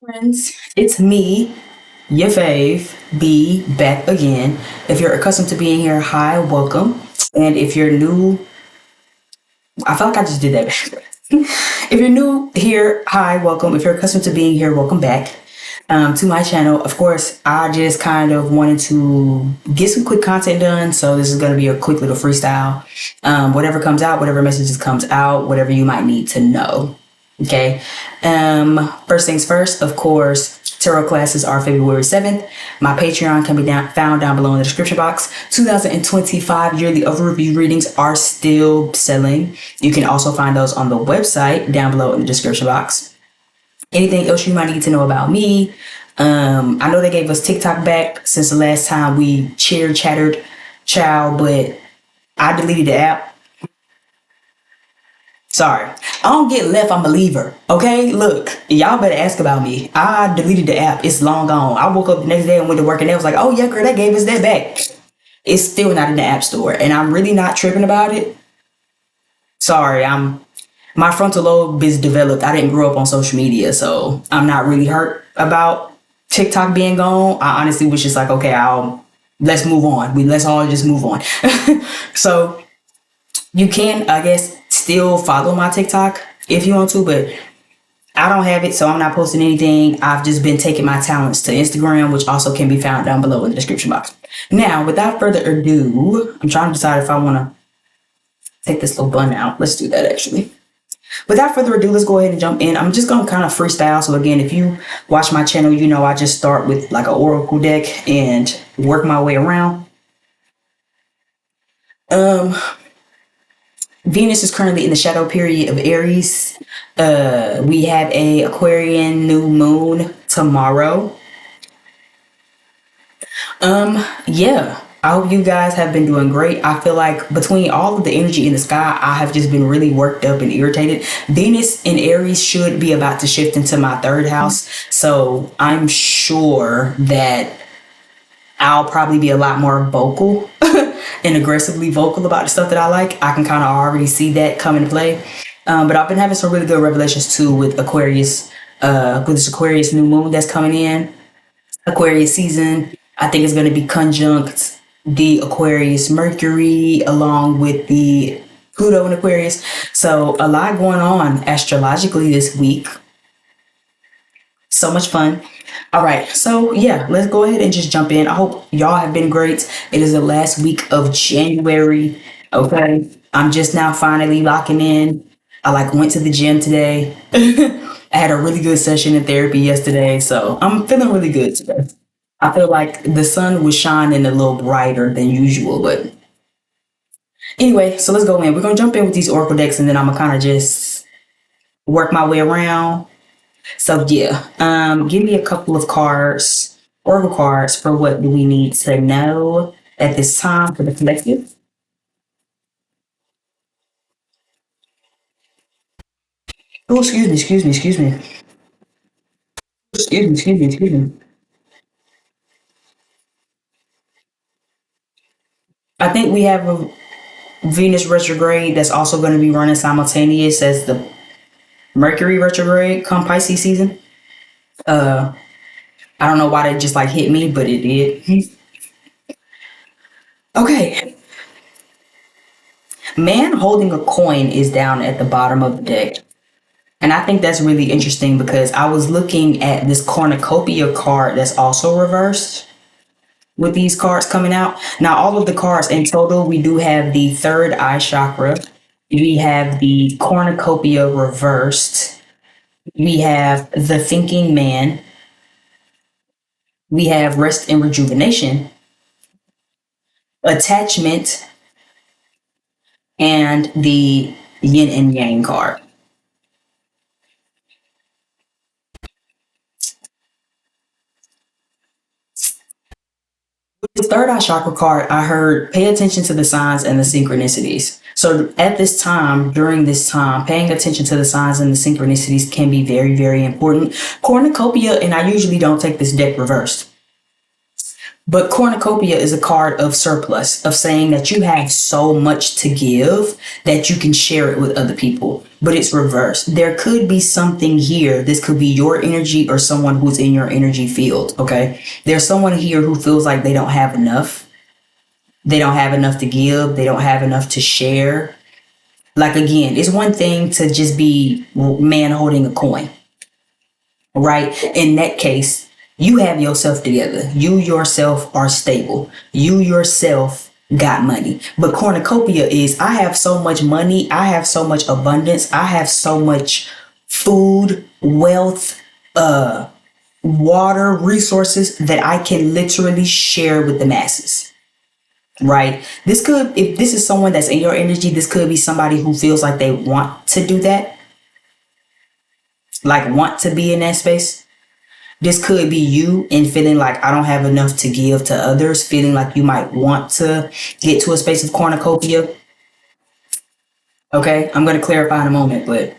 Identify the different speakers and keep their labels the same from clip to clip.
Speaker 1: Friends, it's me, your fave, B, back again. If you're accustomed to being here, hi, welcome. And if you're new, I feel like I just did that. If you're new here, hi, welcome. If you're accustomed to being here, welcome back to my channel. Of course, I just kind of wanted to get some quick content done. So this is going to be a quick little freestyle. Whatever comes out, whatever messages comes out, whatever you might need to know. Okay. First things first, of course, tarot classes are February 7th. My Patreon can be found down below in the description box. 2025 yearly overview readings are still selling. You can also find those on the website down below in the description box. Anything else you might need to know about me? I know they gave us TikTok back since the last time we chattered, but I deleted the app. Sorry. I don't get left, I'm a believer. Okay? Look, y'all better ask about me. I deleted the app. It's long gone. I woke up the next day and went to work and they was like, oh yeah, girl, they gave us that back. It's still not in the app store. And I'm really not tripping about it. Sorry, my frontal lobe is developed. I didn't grow up on social media, so I'm not really hurt about TikTok being gone. I honestly was just like, okay, let's move on. Let's all just move on. So you can, I guess, still follow my TikTok if you want to, but I don't have it, so I'm not posting anything. I've just been taking my talents to Instagram, which also can be found down below in the description box. Now, without further ado, I'm trying to decide if I want to take this little bun out. Let's do that, actually. Without further ado, let's go ahead and jump in. I'm just going to kind of freestyle. So again, if you watch my channel, you know I just start with like an oracle deck and work my way around. Venus is currently in the shadow period of Aries. We have a Aquarian new moon tomorrow. Yeah, I hope you guys have been doing great. I feel like between all of the energy in the sky, I have just been really worked up and irritated. Venus in Aries should be about to shift into my third house. So I'm sure that I'll probably be a lot more vocal and aggressively vocal about the stuff that I like. I can kind of already see that come into play. But I've been having some really good revelations too with Aquarius, with this Aquarius new moon that's coming in. Aquarius season, I think it's going to be conjunct the Aquarius Mercury along with the Pluto in Aquarius. So a lot going on astrologically this week. So much fun. All right. So yeah, let's go ahead and just jump in. I hope y'all have been great. It is the last week of January. Okay. I'm just now finally locking in. I went to the gym today. I had a really good session in therapy yesterday. So I'm feeling really good today. I feel like the sun was shining a little brighter than usual, but anyway, so let's go in. We're going to jump in with these oracle decks and then I'm going to kind of just work my way around. So yeah, give me a couple of cards, oracle cards for what do we need to know at this time for the collective. Oh, excuse me. Excuse me. I think we have a Venus retrograde that's also going to be running simultaneous as the Mercury retrograde come Pisces season. I don't know why that just hit me, but it did. Okay. Man holding a coin is down at the bottom of the deck. And I think that's really interesting because I was looking at this cornucopia card that's also reversed with these cards coming out. Now, all of the cards in total, we do have the third eye chakra. We have the cornucopia reversed. We have the thinking man. We have rest and rejuvenation, attachment, and the yin and yang card. The third eye chakra card, I heard pay attention to the signs and the synchronicities. So at this time, during this time, paying attention to the signs and the synchronicities can be very, very important. Cornucopia, and I usually don't take this deck reversed. But cornucopia is a card of surplus, of saying that you have so much to give that you can share it with other people. But it's reversed. There could be something here. This could be your energy or someone who's in your energy field. Okay. There's someone here who feels like they don't have enough. They don't have enough to give. They don't have enough to share. Like, again, it's one thing to just be man holding a coin, right? In that case, you have yourself together. You yourself are stable. You yourself got money. But cornucopia is, I have so much money. I have so much abundance. I have so much food, wealth, water, resources that I can literally share with the masses. Right? This could, if this is someone that's in your energy, this could be somebody who feels like they want to do that, like want to be in that space. This could be you and feeling like I don't have enough to give to others, feeling like you might want to get to a space of cornucopia. Okay, I'm going to clarify in a moment, but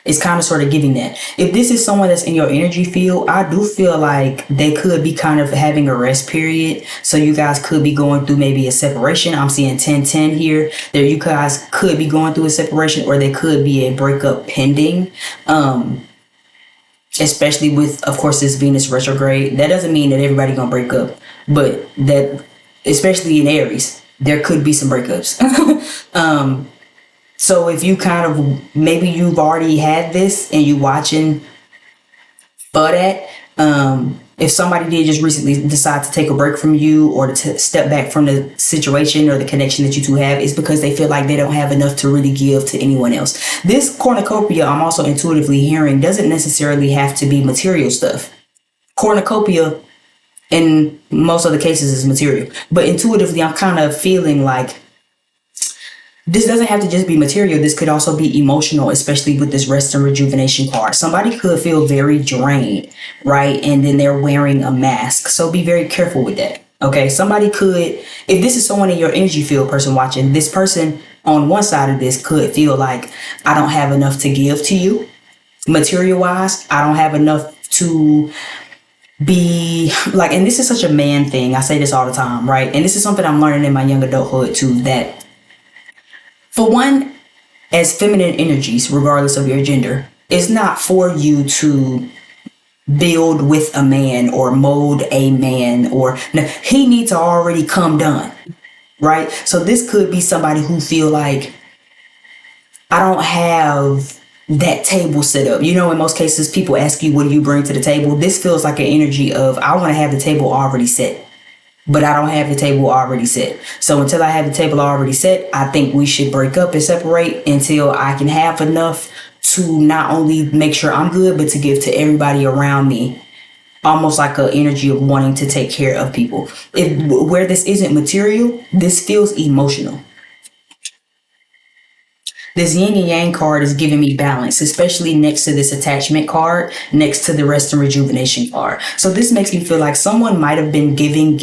Speaker 1: it's kind of sort of giving that. If this is someone that's in your energy field, I do feel like they could be kind of having a rest period. So you guys could be going through maybe a separation. I'm seeing 10-10 here. There, you guys could be going through a separation, or there could be a breakup pending. Especially with, of course, this Venus retrograde. That doesn't mean that everybody gonna break up, but that, especially in Aries, there could be some breakups. So if you kind of, maybe you've already had this and you watching for that, if somebody did just recently decide to take a break from you or to step back from the situation or the connection that you two have, it's because they feel like they don't have enough to really give to anyone else. This cornucopia, I'm also intuitively hearing, doesn't necessarily have to be material stuff. Cornucopia in most of the cases is material, but intuitively I'm kind of feeling like this doesn't have to just be material. This could also be emotional, especially with this rest and rejuvenation card. Somebody could feel very drained, right? And then they're wearing a mask. So be very careful with that. Okay. Somebody could, if this is someone in your energy field, person watching, this person on one side of this could feel like, I don't have enough to give to you material wise. I don't have enough to be like, and this is such a man thing. I say this all the time, right? And this is something I'm learning in my young adulthood too, that for one, as feminine energies, regardless of your gender, it's not for you to build with a man or mold a man, or no, he needs to already come done, right? So this could be somebody who feel like, I don't have that table set up. You know, in most cases, people ask you, what do you bring to the table? This feels like an energy of, I want to have the table already set, but I don't have the table already set. So until I have the table already set, I think we should break up and separate until I can have enough to not only make sure I'm good, but to give to everybody around me. Almost like an energy of wanting to take care of people. Where this isn't material, this feels emotional. This yin and yang card is giving me balance, especially next to this attachment card, next to the rest and rejuvenation card. So this makes me feel like someone might have been giving,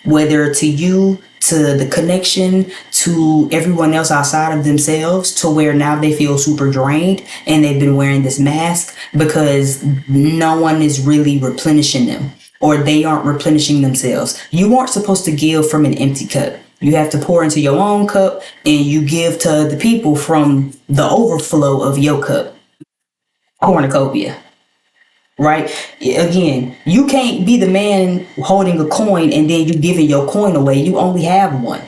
Speaker 1: whether to you, to the connection, to everyone else outside of themselves, to where now they feel super drained and they've been wearing this mask because no one is really replenishing them, or they aren't replenishing themselves. You aren't supposed to give from an empty cup. You have to pour into your own cup and you give to the people from the overflow of your cup. Cornucopia, right? Again, you can't be the man holding a coin and then you giving your coin away. You only have one.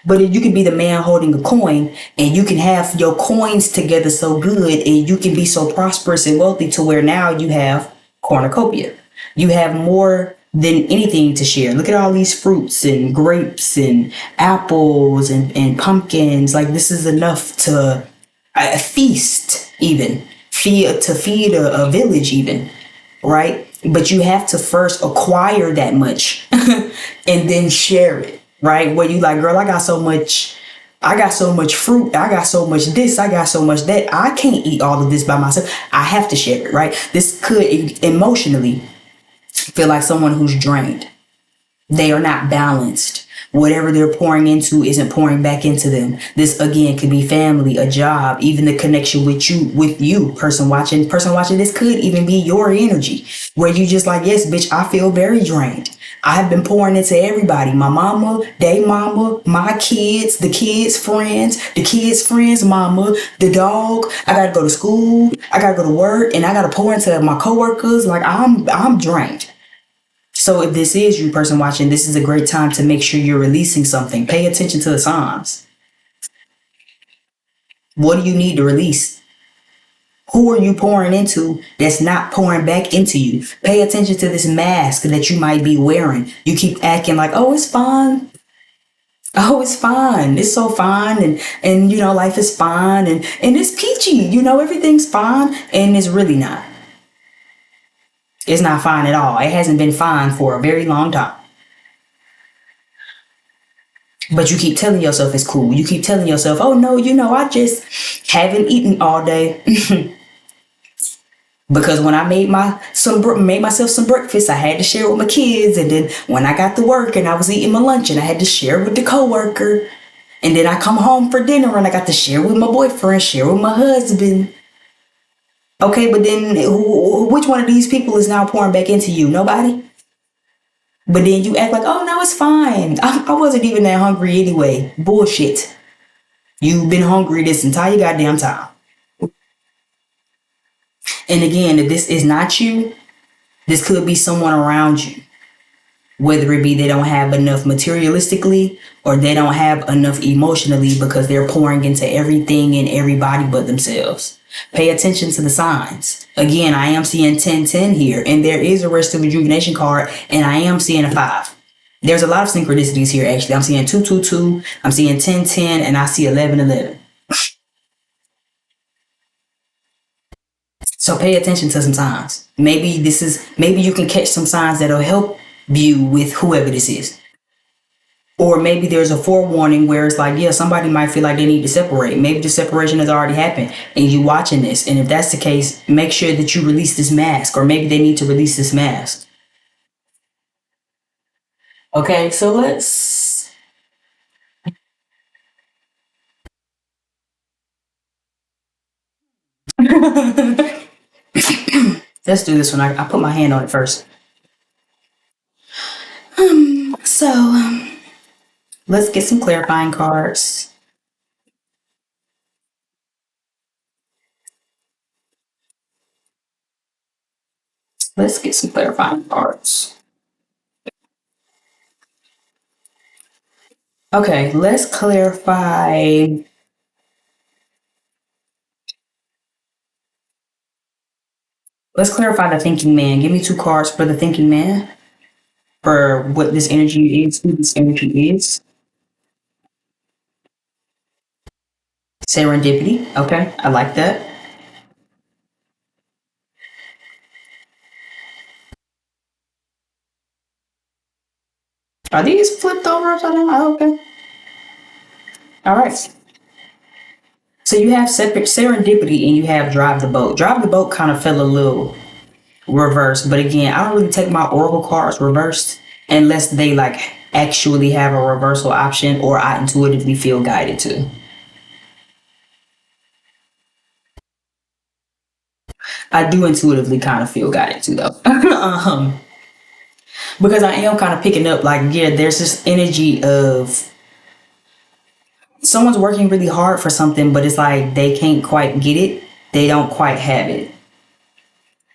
Speaker 1: But if you can be the man holding a coin and you can have your coins together so good and you can be so prosperous and wealthy to where now you have cornucopia. You have more than anything to share. Look at all these fruits and grapes and apples and pumpkins. Like, this is enough to feast, even feed a village even, right? But you have to first acquire that much and then share it, right? Where you like, girl, I got so much fruit, I got so much this, I got so much that, I can't eat all of this by myself. I have to share it, right? This could emotionally feel like someone who's drained. They are not balanced. whatever they're pouring into isn't pouring back into them. This again could be family, a job, even the connection with you, person watching this could even be your energy where you just like, yes, bitch, I feel very drained. I've been pouring into everybody, my mama, they mama, my kids, the kids' friends, the kids' friends' mama, the dog. I gotta go to school, I gotta go to work, and I gotta pour into my coworkers. Like I'm drained. So if this is you, person watching, this is a great time to make sure you're releasing something. Pay attention to the signs. What do you need to release? Who are you pouring into that's not pouring back into you? Pay attention to this mask that you might be wearing. You keep acting like, oh, it's fine. Oh, it's fine. It's so fine. And life is fine. And it's peachy. Everything's fine. And it's really not. It's not fine at all. It hasn't been fine for a very long time. But you keep telling yourself it's cool. You keep telling yourself, oh no, I just haven't eaten all day. Because when I made myself some breakfast, I had to share with my kids. And then when I got to work and I was eating my lunch and I had to share with the coworker. And then I come home for dinner and I got to share with my boyfriend, share with my husband. Okay, but then which one of these people is now pouring back into you? Nobody? But then you act like, oh no, it's fine. I wasn't even that hungry anyway. Bullshit. You've been hungry this entire goddamn time. And again, if this is not you, this could be someone around you. Whether it be they don't have enough materialistically or they don't have enough emotionally because they're pouring into everything and everybody but themselves. Pay attention to the signs. Again, I am seeing 1010 here, and there is a rest of rejuvenation card, and I am seeing a 5. There's a lot of synchronicities here, actually. I'm seeing 222, I'm seeing 1010, and I see 1111. So pay attention to some signs. Maybe you can catch some signs that'll help you with whoever this is. Or maybe there's a forewarning where it's like, yeah, somebody might feel like they need to separate. Maybe the separation has already happened and you watching this. And if that's the case, make sure that you release this mask, or maybe they need to release this mask. Okay, so let's let's do this one. I put my hand on it first. So let's get some clarifying cards. Let's get some clarifying cards. Okay, let's clarify. Let's clarify the thinking man. Give me 2 cards for the thinking man, for what this energy is, who this energy is. Serendipity. Okay, I like that. Are these flipped over upside down? Oh, okay. All right. So you have separate serendipity and you have drive the boat. Drive the boat kind of fell a little reversed, but again, I don't really take my oracle cards reversed unless they like actually have a reversal option or I intuitively feel guided to. I do intuitively kind of feel guided to though. Because I am kind of picking up like, yeah, there's this energy of someone's working really hard for something, but it's like they can't quite get it. They don't quite have it.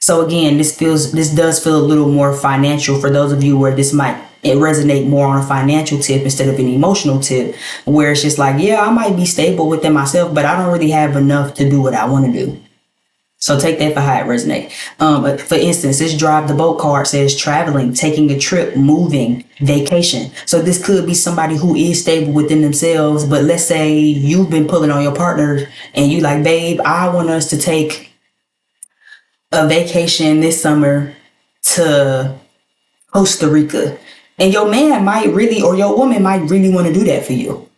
Speaker 1: So again, this does feel a little more financial for those of you where this might resonate more on a financial tip instead of an emotional tip, where it's just like, yeah, I might be stable within myself, but I don't really have enough to do what I want to do. So take that for how it resonates. For instance, this drive the boat card says traveling, taking a trip, moving, vacation. So this could be somebody who is stable within themselves, but let's say you've been pulling on your partner and you like, babe, I want us to take a vacation this summer to Costa Rica. And your man might really, or your woman might really want to do that for you.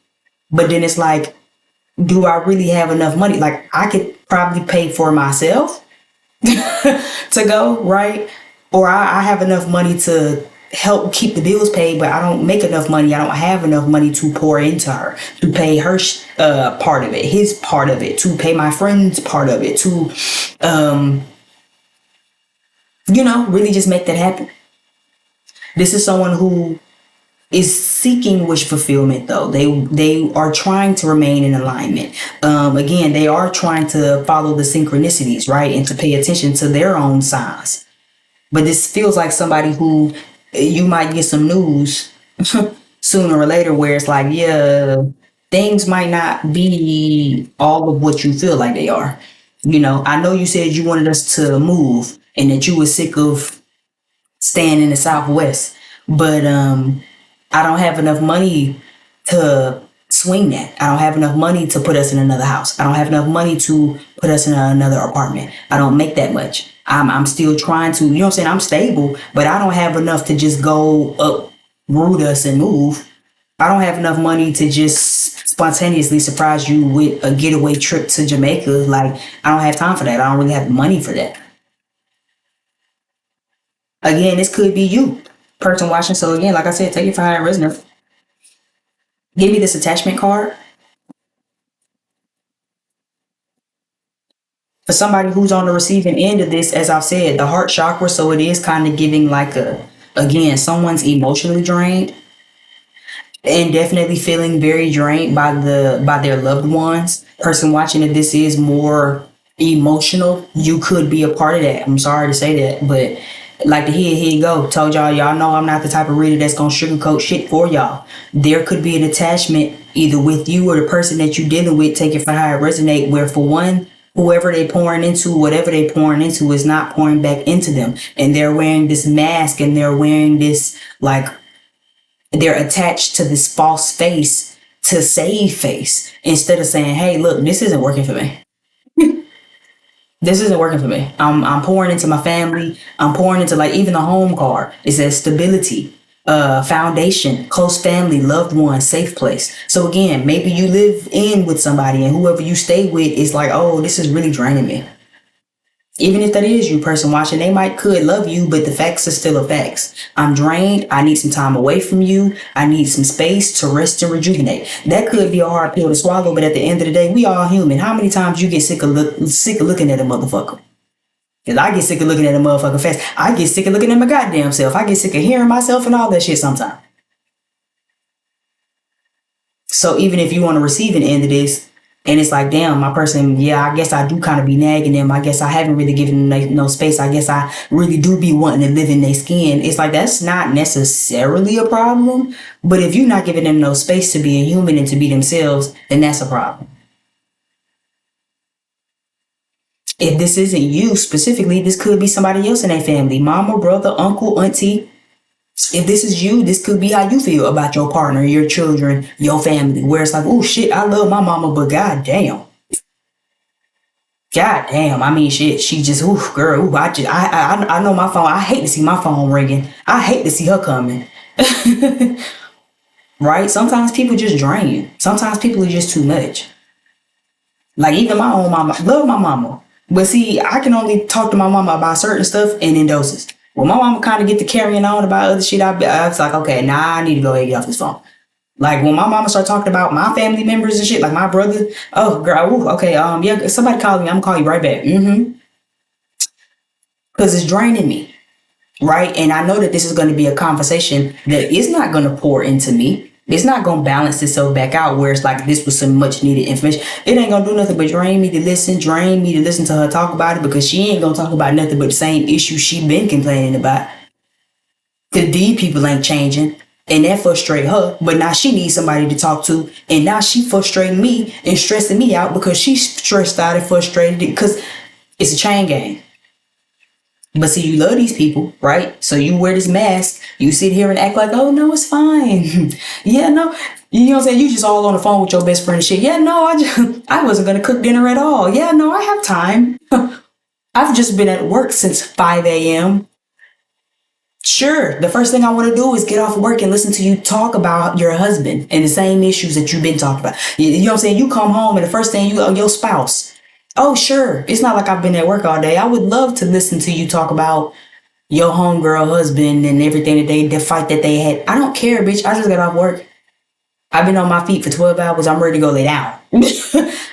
Speaker 1: But then it's like, do I really have enough money? Like I could probably pay for myself to go, right? Or I have enough money to help keep the bills paid, but I don't make enough money. I don't have enough money to pour into her, to pay her part of it, his part of it, to pay my friend's part of it, to, really just make that happen. This is someone who is seeking wish fulfillment, though. They are trying to remain in alignment. Again, they are trying to follow the synchronicities, right? And to pay attention to their own signs. But this feels like somebody who you might get some news sooner or later where it's like, yeah, things might not be all of what you feel like they are. I know you said you wanted us to move and that you were sick of staying in the Southwest, but I don't have enough money to swing that. I don't have enough money to put us in another house. I don't have enough money to put us in another apartment. I don't make that much. I'm still trying to, I'm stable, but I don't have enough to just go uproot us and move. I don't have enough money to just spontaneously surprise you with a getaway trip to Jamaica. Like, I don't have time for that. I don't really have money for that. Again, this could be you, person watching. So again, like I said, take it for how it resonates. Give me this attachment card. For somebody who's on the receiving end of this, as I've said, the heart chakra, so it is kind of giving like someone's emotionally drained and definitely feeling very drained by their loved ones. Person watching it, this is more emotional. You could be a part of that. I'm sorry to say that, but like here you go. Told y'all know I'm not the type of reader that's gonna sugarcoat shit for y'all. There could be an attachment either with you or the person that you're dealing with. Take it for how it resonate. Where for one, whoever they pouring into, whatever they pouring into is not pouring back into them. And they're wearing this mask and they're wearing this, like, they're attached to this false face to save face instead of saying, hey, look, this isn't working for me. This isn't working for me. I'm pouring into my family. I'm pouring into, like, even the home card. It says stability, foundation, close family, loved one, safe place. So again, maybe you live in with somebody and whoever you stay with is like, oh, this is really draining me. Even if that is you, person watching, they could love you, but the facts are still a facts. I'm drained. I need some time away from you. I need some space to rest and rejuvenate. That could be a hard pill to swallow, but at the end of the day, we all human. How many times you get sick of looking at a motherfucker? Because I get sick of looking at a motherfucker fast. I get sick of looking at my goddamn self. I get sick of hearing myself and all that shit sometimes. So even if you want to receive an end of this, and it's like, damn, my person, yeah, I guess I do kind of be nagging them. I guess I haven't really given them no space. I guess I really do be wanting to live in their skin. It's like, that's not necessarily a problem. But if you're not giving them no space to be a human and to be themselves, then that's a problem. If this isn't you specifically, this could be somebody else in their family. Mama, brother, uncle, auntie. If this is you, this could be how you feel about your partner, your children, your family, where it's like, oh shit, I love my mama, but goddamn. Goddamn, I mean shit, she just, ooh, girl, ooh, I know my phone, I hate to see my phone ringing. I hate to see her coming. Right? Sometimes people just drain. Sometimes people are just too much. Like even my own mama, love my mama. But see, I can only talk to my mama about certain stuff and in doses. When my mama kind of get to carrying on about other shit, I was like, okay, nah, I need to go ahead and get off this phone. Like when my mama start talking about my family members and shit, like my brother, oh girl, ooh, okay, yeah, somebody call me, I'm gonna call you right back. Because it's draining me, right? And I know that this is going to be a conversation that is not going to pour into me. It's not going to balance itself back out where it's like this was some much needed information. It ain't going to do nothing but drain me to listen to her talk about it, because she ain't going to talk about nothing but the same issues she been complaining about. Because these people ain't changing. And that frustrate her, but now she needs somebody to talk to. And now she frustrating me and stressing me out because she's stressed out and frustrated because it's a chain gang. But see, you love these people, right? So you wear this mask, you sit here and act like, oh, no, it's fine. Yeah, no. You know what I'm saying? You just all on the phone with your best friend and shit. Yeah, no, I wasn't going to cook dinner at all. Yeah, no, I have time. I've just been at work since 5 a.m. Sure, the first thing I want to do is get off work and listen to you talk about your husband and the same issues that you've been talking about. You know what I'm saying? You come home and the first thing your spouse. Oh, sure. It's not like I've been at work all day. I would love to listen to you talk about your homegirl husband and everything that the fight that they had. I don't care, bitch. I just got off work. I've been on my feet for 12 hours. I'm ready to go lay down.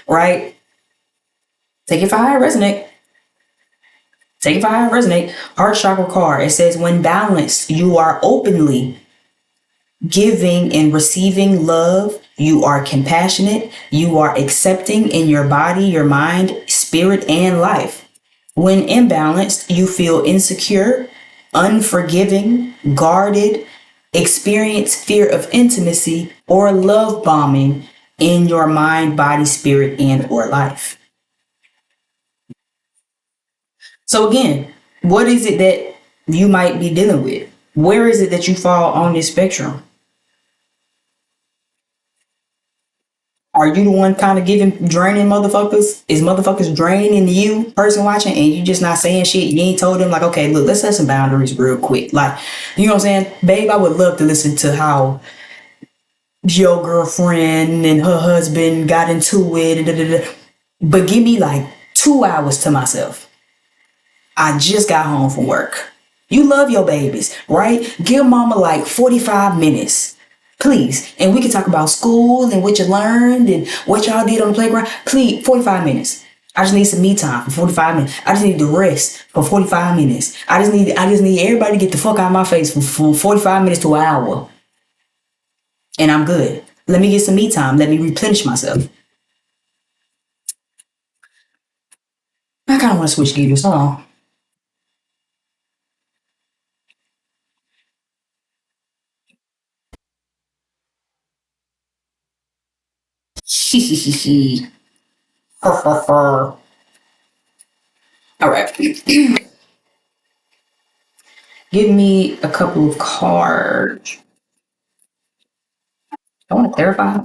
Speaker 1: Right? Take it for how it resonate. Take it for how it resonate. Heart chakra card. It says, when balanced, you are openly giving and receiving love. You are compassionate. You are accepting in your body, your mind, spirit, and life. When imbalanced, you feel insecure, unforgiving, guarded, experience fear of intimacy, or love bombing in your mind, body, spirit, and or life. So again, what is it that you might be dealing with? Where is it that you fall on this spectrum? Are you the one kind of giving draining motherfuckers? Is motherfuckers draining you, person watching, and you just not saying shit? You ain't told them like, okay, look, let's set some boundaries real quick. Like, you know what I'm saying? Babe, I would love to listen to how your girlfriend and her husband got into it. Da, da, da. But give me like 2 hours to myself. I just got home from work. You love your babies, right? Give mama like 45 minutes. Please. And we can talk about school and what you learned and what y'all did on the playground. Please, 45 minutes. I just need some me time for 45 minutes. I just need to rest for 45 minutes. I just need everybody to get the fuck out of my face for 45 minutes to an hour. And I'm good. Let me get some me time. Let me replenish myself. I kind of want to switch gears. Hold on. All right. Give me a couple of cards. I want to clarify.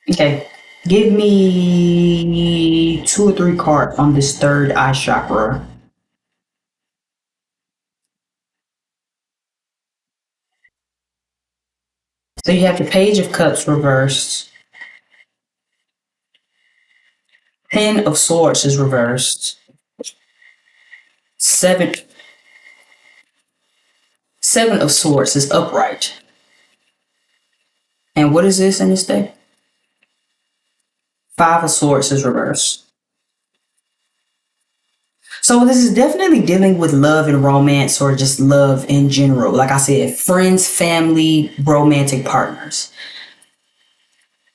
Speaker 1: Okay. Give me 2 or 3 cards on this third eye chakra. So you have the Page of Cups reversed. Ten of Swords is reversed. Seven of Swords is upright. And what is this in this deck? Five of Swords is reversed. So this is definitely dealing with love and romance, or just love in general. Like I said, friends, family, romantic partners.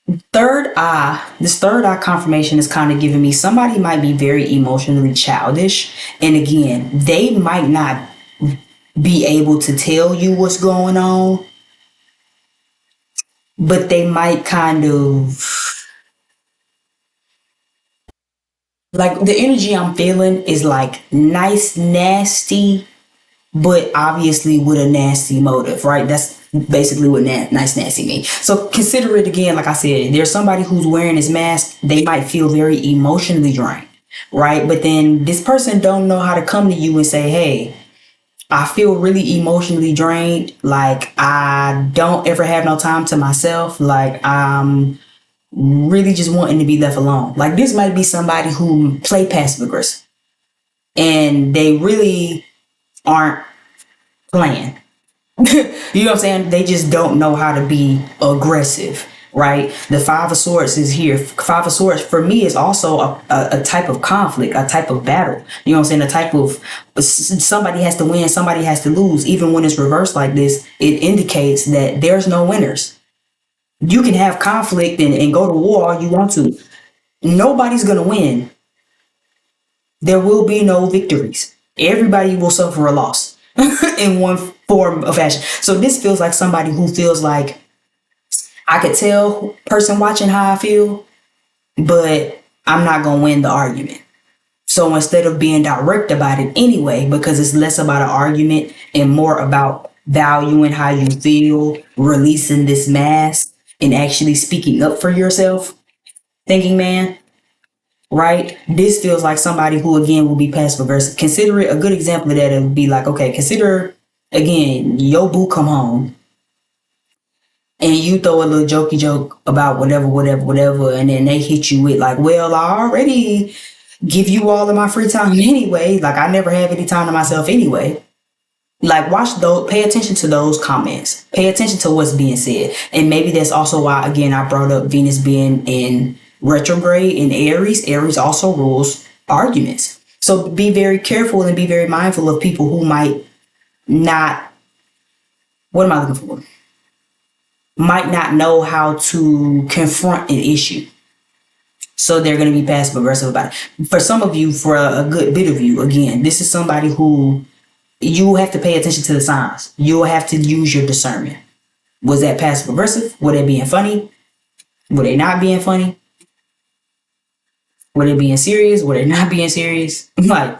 Speaker 1: This third eye confirmation is kind of giving me somebody might be very emotionally childish. And again, they might not be able to tell you what's going on, but they might kind of, like, the energy I'm feeling is like nice, nasty, but obviously with a nasty motive, right? That's basically what nice, nasty means. So consider it again, like I said, there's somebody who's wearing this mask. They might feel very emotionally drained, right? But then this person don't know how to come to you and say, hey, I feel really emotionally drained. Like, I don't ever have no time to myself. Like, I'm really just wanting to be left alone. Like, this might be somebody who play passive aggressive and they really aren't playing. You know what I'm saying? They just don't know how to be aggressive, right? The Five of Swords is here. Five of Swords for me is also a type of conflict, a type of battle. You know what I'm saying? A type of, somebody has to win, somebody has to lose. Even when it's reversed like this, it indicates that there's no winners. You can have conflict and go to war all you want to. Nobody's going to win. There will be no victories. Everybody will suffer a loss in one form of fashion. So this feels like somebody who feels like, I could tell person watching how I feel, but I'm not going to win the argument. So instead of being direct about it anyway, because it's less about an argument and more about valuing how you feel, releasing this mask and actually speaking up for yourself, thinking man, right? This feels like somebody who, again, will be passive aggressive. Consider it a good example of that. It would be like, okay, consider, again, your boo come home and you throw a little jokey joke about whatever, whatever, whatever, and then they hit you with like, well, I already give you all of my free time anyway. Like I never have any time to myself anyway. Like watch those, pay attention to those comments. Pay attention to what's being said. And maybe that's also why again I brought up Venus being in retrograde in Aries. Aries also rules arguments. So be very careful and be very mindful of people who might not, what am I looking for? Might not know how to confront an issue. So they're going to be passive aggressive about it. For some of you, for a good bit of you, again, this is somebody who you have to pay attention to the signs. You'll have to use your discernment. Was that passive aggressive? Were they being funny? Were they not being funny? Were they being serious? Were they not being serious? Like,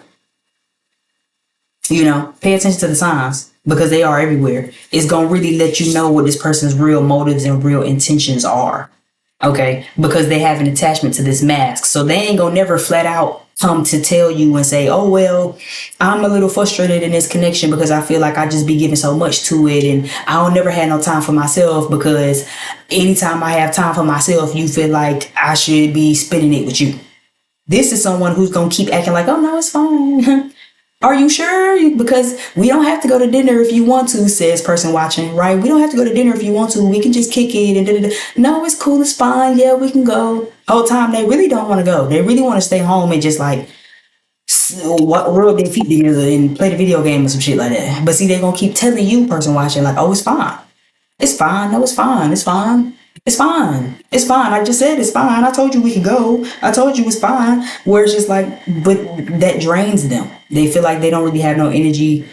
Speaker 1: pay attention to the signs because they are everywhere. It's going to really let you know what this person's real motives and real intentions are. Okay, because they have an attachment to this mask. So they ain't gonna never flat out come to tell you and say, oh, well, I'm a little frustrated in this connection because I feel like I just be giving so much to it. And I don't never have no time for myself because anytime I have time for myself, you feel like I should be spending it with you. This is someone who's gonna keep acting like, oh, no, it's fine. Are you sure? Because we don't have to go to dinner if you want to, says person watching, right? We don't have to go to dinner if you want to. We can just kick it and da-da-da. No, it's cool. It's fine. Yeah, we can go. Whole time they really don't want to go. They really want to stay home and just like rub their feet together and play the video game or some shit like that. But see, they're going to keep telling you, person watching, like, oh, it's fine. It's fine. No, it's fine. It's fine. It's fine. It's fine. I just said it's fine. I told you we could go. I told you it's fine. Where it's just like, but that drains them. They feel like they don't really have no energy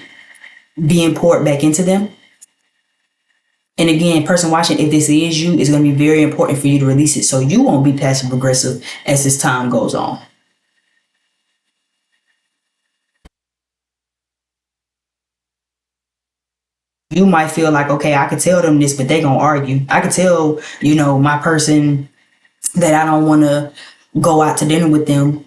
Speaker 1: being poured back into them. And again, person watching, if this is you, it's going to be very important for you to release it so you won't be passive aggressive as this time goes on. You might feel like, okay, I could tell them this, but they gonna argue. I could tell, my person that I don't want to go out to dinner with them.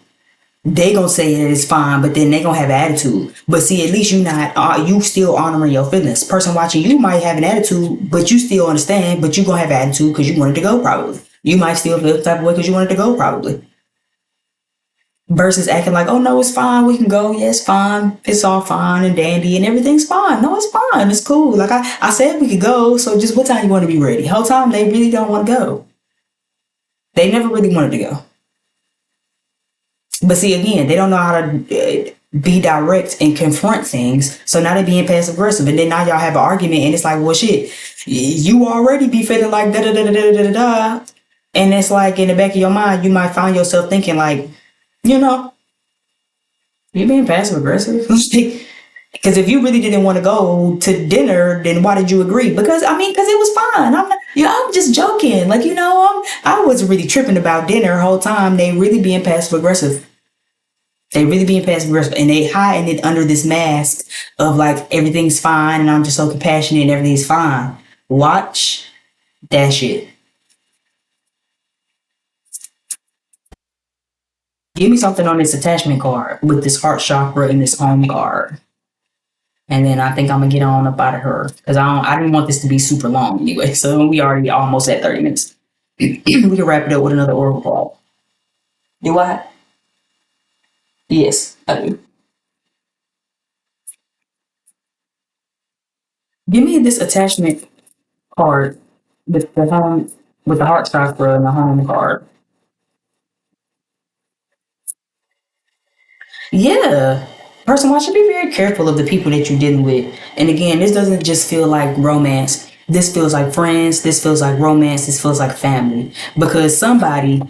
Speaker 1: They gonna say that it's fine, but then they gonna have an attitude. But see, at least you still honoring your feelings. Person watching, you might have an attitude, but you still understand, but you gonna have an attitude because you wanted to go probably. You might still feel the type of way because you wanted to go probably. Versus acting like, oh no, it's fine, we can go, yeah, it's fine, it's all fine and dandy and everything's fine. No, it's fine, it's cool. Like I said we could go, so just what time you want to be ready? Whole time they really don't want to go. They never really wanted to go. But see, again, they don't know how to be direct and confront things. So now they're being passive aggressive. And then now y'all have an argument and it's like, well, shit, you already be feeling like da da da da da da da. And it's like in the back of your mind, you might find yourself thinking like, you're being passive aggressive. Because if you really didn't want to go to dinner, then why did you agree? Because it was fine. I'm just joking. Like, I wasn't really tripping about dinner the whole time. They really being passive aggressive. They really being passive aggressive, and they hiding it under this mask of like everything's fine and I'm just so compassionate and everything's fine. Watch that shit. Give me something on this attachment card with this heart chakra and this home card. And then I think I'm gonna get on up out of her because I didn't want this to be super long anyway. So we already almost at 30 minutes. We can wrap it up with another oracle card. Do I? Yes, I do. Give me this attachment card with the home, with the heart chakra and the home card. Yeah. Person one should be very careful of the people that you're dealing with. And again, this doesn't just feel like romance. This feels like friends. This feels like romance. This feels like family. Because somebody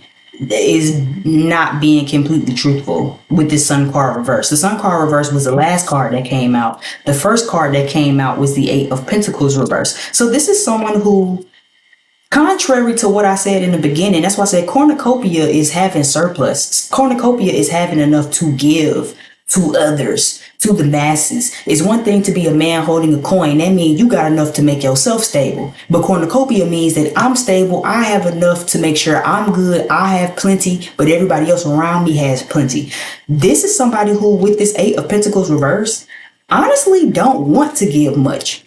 Speaker 1: is not being completely truthful with this sun card reverse. The sun card reverse was the last card that came out. The first card that came out was the Eight of Pentacles reverse. So this is someone who, contrary to what I said in the beginning, that's why I said cornucopia is having surplus. Cornucopia is having enough to give to others, to the masses. It's one thing to be a man holding a coin. That means you got enough to make yourself stable. But cornucopia means that I'm stable. I have enough to make sure I'm good. I have plenty, but everybody else around me has plenty. This is somebody who, with this Eight of Pentacles reverse, honestly don't want to give much.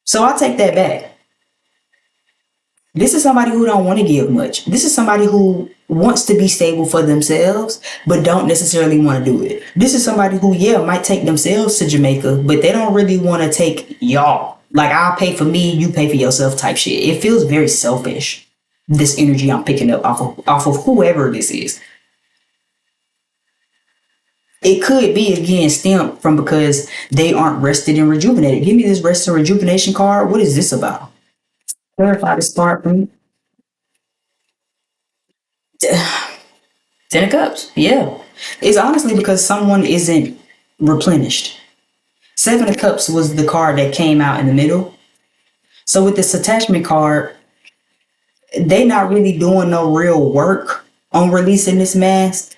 Speaker 1: So I take that back. This is somebody who don't want to give much. This is somebody who wants to be stable for themselves, but don't necessarily want to do it. This is somebody who, yeah, might take themselves to Jamaica, but they don't really want to take y'all. Like, I'll pay for me, you pay for yourself type shit. It feels very selfish. This energy I'm picking up off of whoever this is. It could be again stemmed from because they aren't rested and rejuvenated. Give me this rest and rejuvenation card. What is this about? Clarify this part for me. Ten of Cups. Yeah. It's honestly because someone isn't replenished. Seven of Cups was the card that came out in the middle. So with this attachment card, they not really doing no real work on releasing this mask.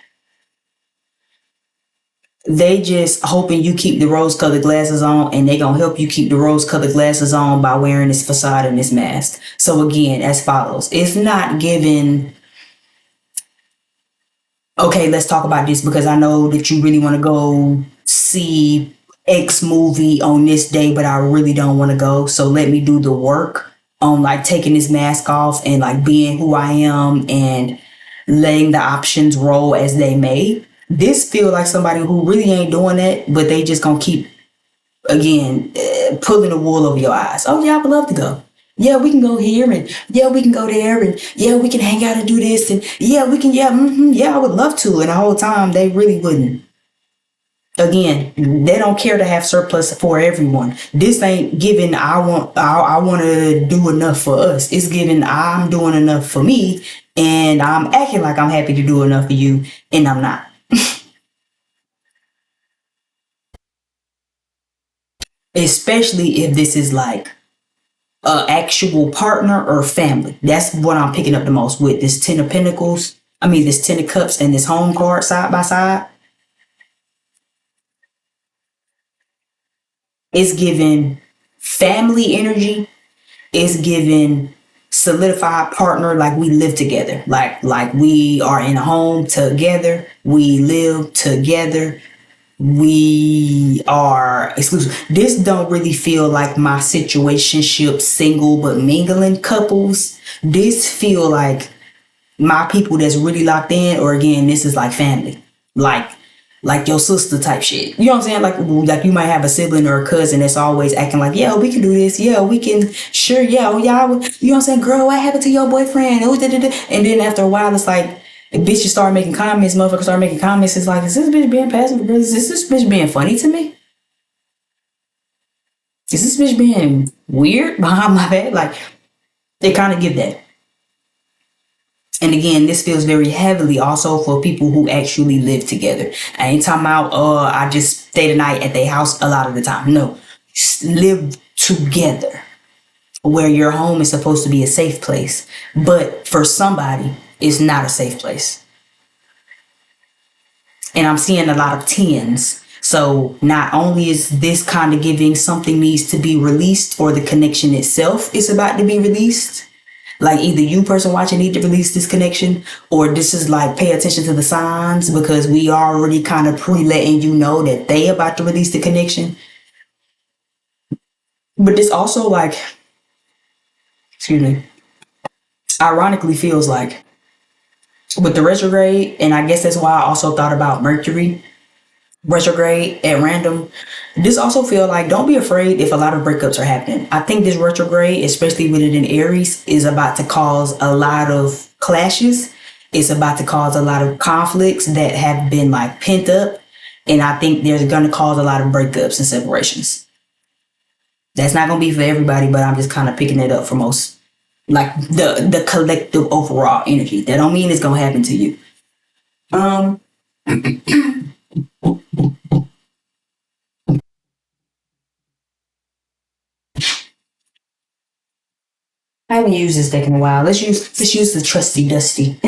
Speaker 1: They just hoping you keep the rose colored glasses on, and they gonna help you keep the rose colored glasses on by wearing this facade and this mask. So again, as follows. It's not given, okay, let's talk about this because I know that you really want to go see X movie on this day, but I really don't want to go. So let me do the work on like taking this mask off and like being who I am and letting the options roll as they may. This feel like somebody who really ain't doing that, but they just gonna keep again pulling the wool over your eyes. Oh yeah, I would love to go. Yeah, we can go here and yeah, we can go there and yeah, we can hang out and do this and yeah, we can yeah, I would love to. And the whole time they really wouldn't. Again, they don't care to have surplus for everyone. This ain't giving I want to do enough for us. It's giving I'm doing enough for me and I'm acting like I'm happy to do enough for you and I'm not. Especially if this is like a actual partner or family. That's what I'm picking up the most with this Ten of Pentacles. I mean, this Ten of Cups and this Home card side by side. It's giving family energy. It's giving solidified partner, like we live together, like we are in a home together. We live together. We are exclusive. This don't really feel like my situationship single but mingling couples. This feel like my people that's really locked in, or again, this is like family, like like your sister type shit. You know what I'm saying? Like you might have a sibling or a cousin that's always acting like, yeah, we can do this. Yeah, we can. Sure, yeah, oh, yeah. You know what I'm saying? Girl, what happened to your boyfriend? Oh, da, da, da. And then after a while, it's like bitches start making comments. Motherfuckers start making comments. It's like, is this bitch being passive aggressive? Is this bitch being funny to me? Is this bitch being weird behind my back? Like they kind of give that. And again, this feels very heavily also for people who actually live together. I ain't talking about, I just stay the night at their house a lot of the time. No, live together where your home is supposed to be a safe place. But for somebody, it's not a safe place. And I'm seeing a lot of tens. So not only is this kind of giving something needs to be released or the connection itself is about to be released. Like either you person watching need to release this connection or this is like pay attention to the signs because we already kind of pre-letting you know that they about to release the connection. But this also like, excuse me, ironically feels like with the retrograde, and I guess that's why I also thought about Mercury retrograde at random. This also feel like don't be afraid if a lot of breakups are happening. I think this retrograde, especially with it in Aries, is about to cause a lot of clashes. It's about to cause a lot of conflicts that have been like pent up. And I think there's going to cause a lot of breakups and separations. That's not going to be for everybody, but I'm just kind of picking it up for most, like the collective overall energy. That don't mean it's going to happen to you. Um, I haven't used this deck in a while. Let's use the trusty dusty.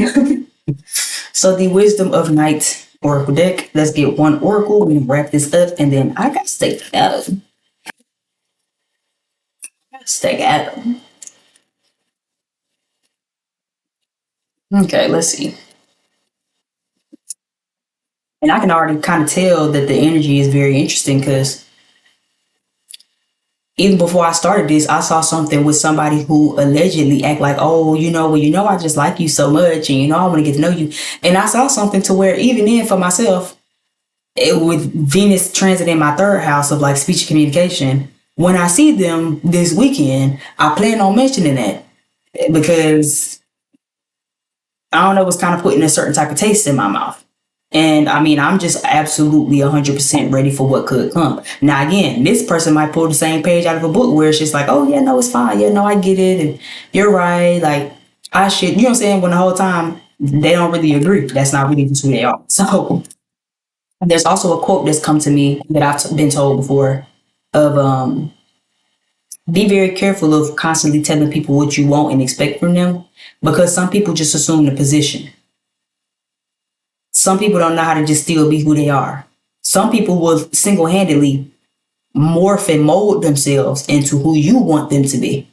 Speaker 1: So the Wisdom of Night Oracle deck. Let's get one Oracle. We wrap this up, and then I got to stake out. Stake out. Okay, let's see. And I can already kind of tell that the energy is very interesting because Even before I started this, I saw something with somebody who allegedly act like, oh, I just like you so much, and I want to get to know you. And I saw something to where even then for myself, with Venus transit in my third house of like speech and communication, when I see them this weekend, I plan on mentioning that because I don't know, it's kind of putting a certain type of taste in my mouth. And I mean, I'm just absolutely 100% ready for what could come. Now, again, this person might pull the same page out of a book where it's just like, oh, yeah, no, it's fine. Yeah, no, I get it. And you're right. Like, I should, you know what I'm saying? When the whole time they don't really agree. That's not really just who they are. So there's also a quote that's come to me that I've been told before of, be very careful of constantly telling people what you want and expect from them because some people just assume the position. Some people don't know how to just still be who they are. Some people will single-handedly morph and mold themselves into who you want them to be.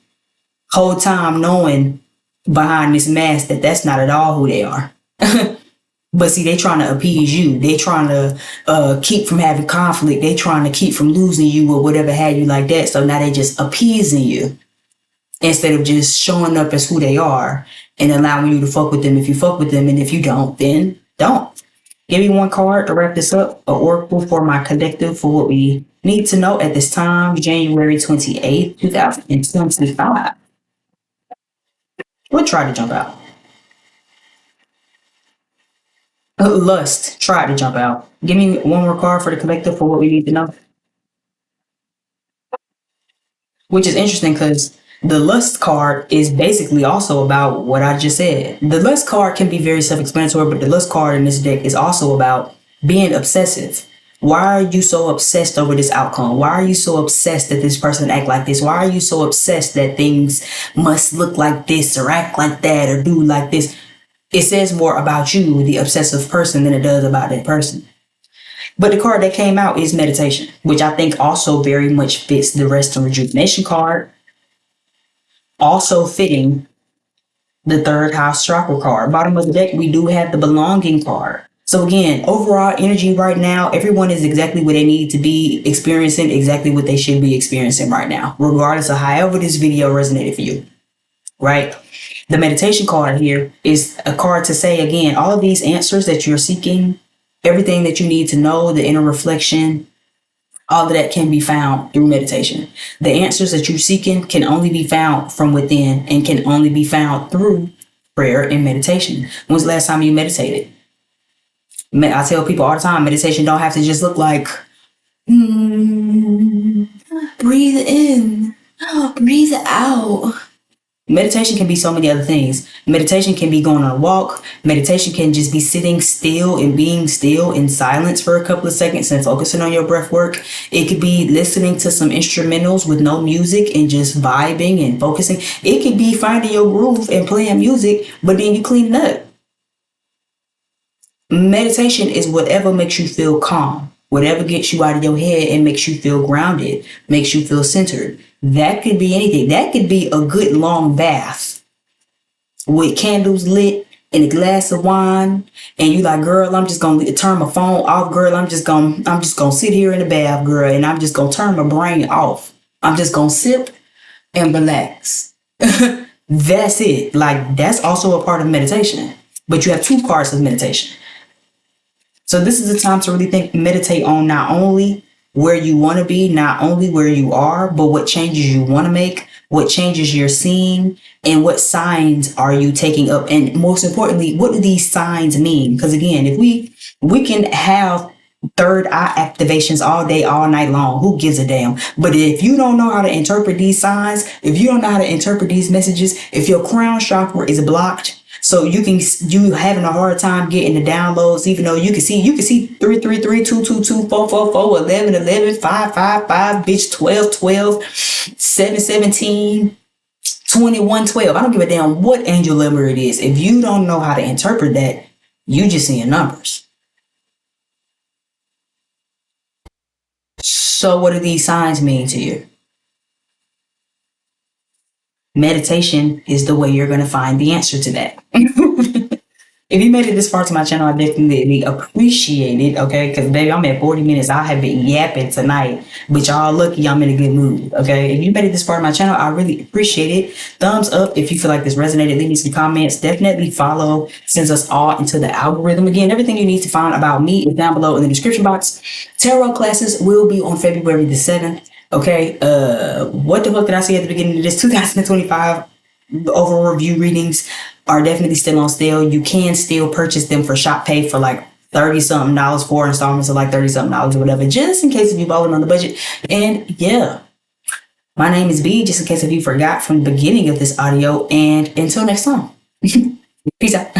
Speaker 1: Whole time knowing behind this mask that that's not at all who they are. But see, they trying to appease you. They trying to keep from having conflict. They trying to keep from losing you or whatever had you like that. So now they just appeasing you instead of just showing up as who they are and allowing you to fuck with them if you fuck with them. And if you don't, then don't. Give me one card to wrap this up, an oracle for my collective for what we need to know at this time, January 28th, 2025. We'll try to jump out. Lust, try to jump out. Give me one more card for the collective for what we need to know. Which is interesting because the lust card is basically also about what I just said. The lust card can be very self-explanatory, but the lust card in this deck is also about being obsessive. Why are you so obsessed over this outcome? Why are you so obsessed that this person act like this? Why are you so obsessed that things must look like this or act like that or do like this? It says more about you, the obsessive person, than it does about that person. But the card that came out is meditation, which I think also very much fits the rest and rejuvenation card. Also fitting the third house chakra card. Bottom of the deck, we do have the belonging card. So again, overall energy right now, everyone is exactly where they need to be, experiencing exactly what they should be experiencing right now, regardless of however this video resonated for you, right? The meditation card here is a card to say, again, all of these answers that you're seeking, everything that you need to know, the inner reflection, all of that can be found through meditation. The answers that you're seeking can only be found from within and can only be found through prayer and meditation. When's the last time you meditated? I tell people all the time, meditation don't have to just look like, breathe in, breathe out. Meditation can be so many other things. Meditation can be going on a walk. Meditation can just be sitting still and being still in silence for a couple of seconds and focusing on your breath work. It could be listening to some instrumentals with no music and just vibing and focusing. It could be finding your groove and playing music, but then you clean it up. Meditation is whatever makes you feel calm, whatever gets you out of your head and makes you feel grounded, makes you feel centered. That could be anything. That could be a good long bath with candles lit and a glass of wine. And you like, girl, I'm just gonna turn my phone off, girl. I'm just gonna sit here in the bath, girl, and I'm just gonna turn my brain off. I'm just gonna sip and relax. That's it. Like, that's also a part of meditation. But you have two parts of meditation. So this is the time to really meditate on not only where you want to be, not only where you are, but what changes you want to make, what changes you're seeing, and what signs are you taking up? And most importantly, what do these signs mean? Because again, if we can have third eye activations all day, all night long, who gives a damn? But if you don't know how to interpret these signs, if you don't know how to interpret these messages, if your crown chakra is blocked, so you having a hard time getting the downloads, even though you can see 333 222 444 11 11 555 bitch 12 12 7 17 21 12. I don't give a damn what angel number it is. If you don't know how to interpret that, you just seeing numbers. So what do these signs mean to you? Meditation is the way you're going to find the answer to that. If you made it this far to my channel, I definitely appreciate it, okay? Because, baby, I'm at 40 minutes. I have been yapping tonight, but y'all lucky I'm in a good mood, okay? If you made it this far to my channel, I really appreciate it. Thumbs up if you feel like this resonated. Leave me some comments. Definitely follow. Sends us all into the algorithm. Again, everything you need to find about me is down below in the description box. Tarot classes will be on February the 7th, okay? What the fuck did I say at the beginning of this? 2025 over review readings are definitely still on sale. You can still purchase them for shop pay for like 30 something dollars, 4 installments of like 30 something dollars or whatever, just in case if you're balling on the budget. And yeah, my name is B, just in case if you forgot from the beginning of this audio. And until next time, peace out.